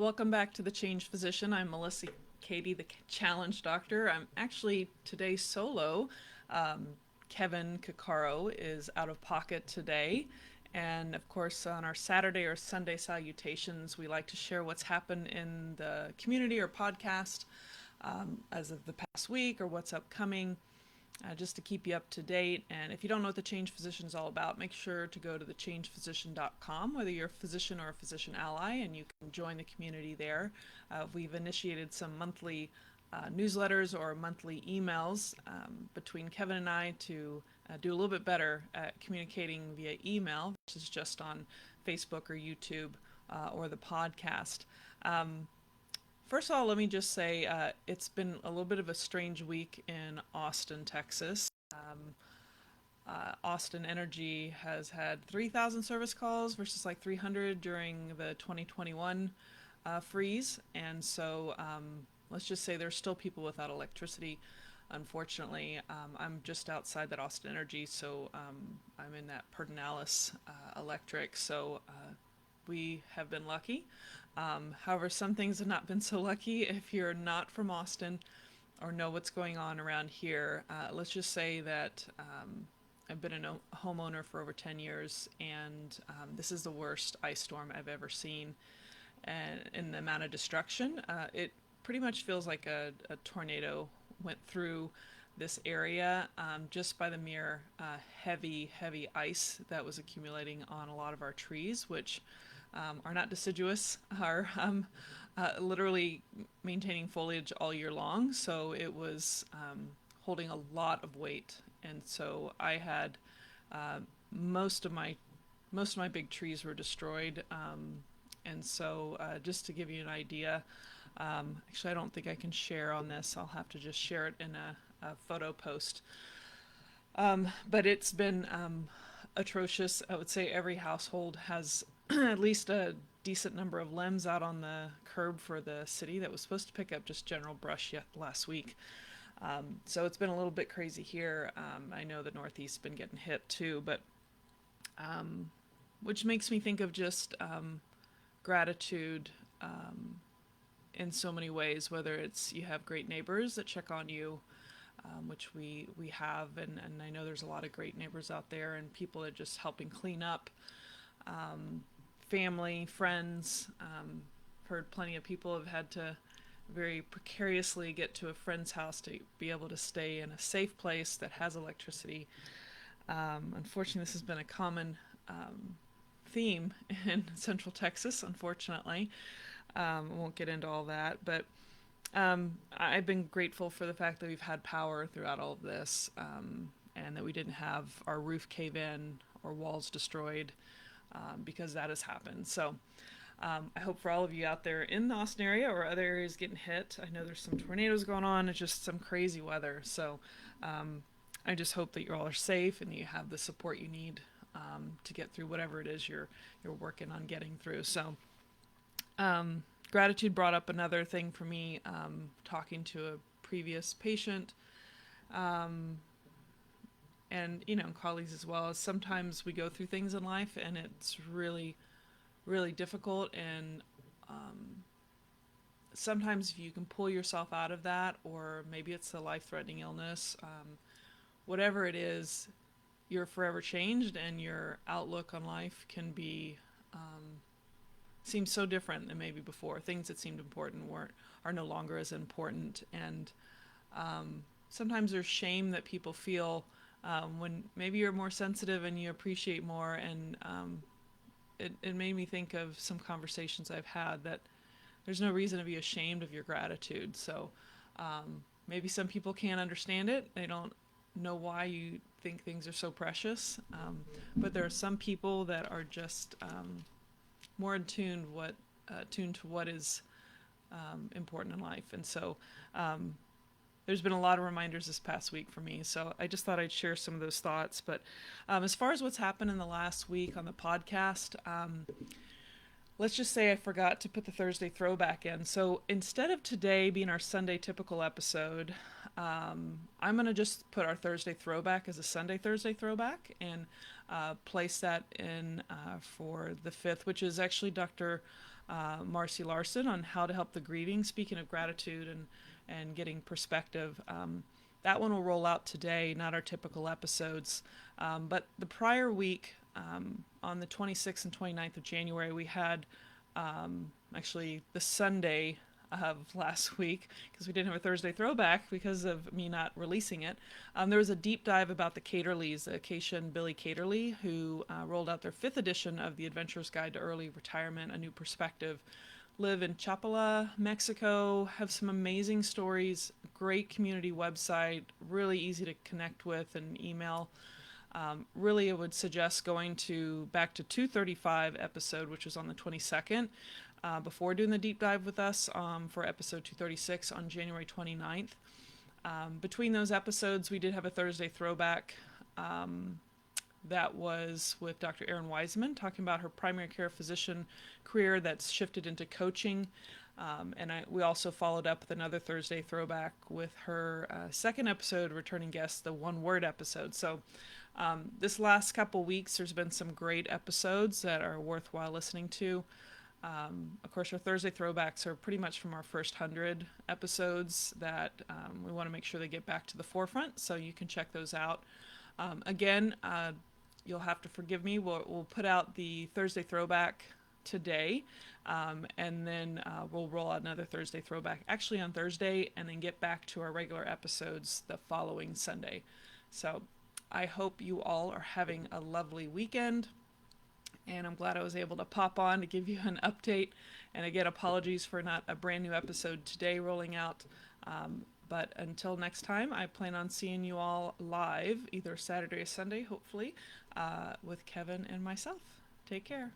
Welcome back to The Change Physician. I'm Melissa Cady, the Challenge Doctor. I'm actually today solo. Um, Kevin Cuccaro is out of pocket today. And of course, on our Saturday or Sunday salutations, we like to share what's happened in the community or podcast as of the past week or what's upcoming, just to keep you up to date. And if you don't know what the Change Physician is all about, make sure to go to thechangephysician.com, whether you're a physician or a physician ally, and you can join the community there. We've initiated some monthly newsletters or monthly emails between Kevin and I to do a little bit better at communicating via email versus just on Facebook or YouTube or the podcast. First of all, let me just say it's been a little bit of a strange week in Austin, Texas. Austin Energy has had 3,000 service calls versus like 300 during the 2021 freeze. And so let's just say there's still people without electricity. Unfortunately, I'm just outside that Austin Energy, so I'm in that Pedernales Electric. So we have been lucky. However, some things have not been so lucky. If you're not from Austin or know what's going on around here, let's just say that I've been a homeowner for over 10 years, and this is the worst ice storm I've ever seen. And in the amount of destruction, it pretty much feels like a tornado went through this area just by the mere heavy ice that was accumulating on a lot of our trees, which are not deciduous, are literally maintaining foliage all year long. So it was holding a lot of weight, and so I had most of my big trees were destroyed. And so just to give you an idea, actually I don't think I can share on this. I'll have to just share it in a photo post. But it's been atrocious. I would say every household has at least a decent number of limbs out on the curb for the city that was supposed to pick up just general brush last week. So it's been a little bit crazy here. I know the Northeast's been getting hit too, but which makes me think of just gratitude in so many ways, whether it's you have great neighbors that check on you, which we have, and I know there's a lot of great neighbors out there, and people are just helping clean up, family, friends. Heard plenty of people have had to very precariously get to a friend's house to be able to stay in a safe place that has electricity. Unfortunately, this has been a common theme in Central Texas, unfortunately. I won't get into all that, but I've been grateful for the fact that we've had power throughout all of this, and that we didn't have our roof cave in or walls destroyed, because that has happened. So I hope for all of you out there in the Austin area or other areas getting hit. I know there's some tornadoes going on. It's just some crazy weather. So I just hope that you all are safe and you have the support you need to get through whatever it is you're working on getting through. So gratitude brought up another thing for me, talking to a previous patient, and colleagues as well. As sometimes we go through things in life and it's really difficult, and sometimes if you can pull yourself out of that, or maybe it's a life-threatening illness, whatever it is, you're forever changed, and your outlook on life can be seems so different than maybe before. Things that seemed important are no longer as important, and sometimes there's shame that people feel when maybe you're more sensitive and you appreciate more. And it made me think of some conversations I've had that there's no reason to be ashamed of your gratitude. So maybe some people can't understand it. They don't know why you think things are so precious. But there are some people that are just more tuned to what is important in life. And so there's been a lot of reminders this past week for me. So I just thought I'd share some of those thoughts. But as far as what's happened in the last week on the podcast, let's just say I forgot to put the Thursday throwback in. So instead of today being our Sunday typical episode, I'm going to just put our Thursday throwback as a Sunday Thursday throwback, and place that in for the 5th, which is actually Dr. Marcy Larson on how to help the grieving. Speaking of gratitude and getting perspective, that one will roll out today, not our typical episodes. But the prior week, on the 26th and 29th of January, we had actually the Sunday of last week, because we didn't have a Thursday throwback because of me not releasing it. There was a deep dive about the Caterleys, Acacia and Billy Caterley, who rolled out their 5th edition of the Adventurer's Guide to Early Retirement, A New Perspective. Live in Chapala, Mexico, have some amazing stories, great community website, really easy to connect with and email. Really, I would suggest going back to 235 episode, which was on the 22nd, before doing the deep dive with us for episode 236 on January 29th. Between those episodes, we did have a Thursday throwback that was with Dr. Erin Wiseman, talking about her primary care physician career that's shifted into coaching. We also followed up with another Thursday throwback with her second episode, returning guest, the one word episode. So this last couple weeks, there's been some great episodes that are worthwhile listening to. Of course, our Thursday throwbacks are pretty much from our first 100 episodes that we want to make sure they get back to the forefront, so you can check those out. Again, you'll have to forgive me. We'll put out the Thursday throwback today, and then we'll roll out another Thursday throwback actually on Thursday, and then get back to our regular episodes the following Sunday. So I hope you all are having a lovely weekend, and I'm glad I was able to pop on to give you an update. And again, apologies for not a brand new episode today rolling out. But until next time, I plan on seeing you all live, either Saturday or Sunday, hopefully, with Kevin and myself. Take care.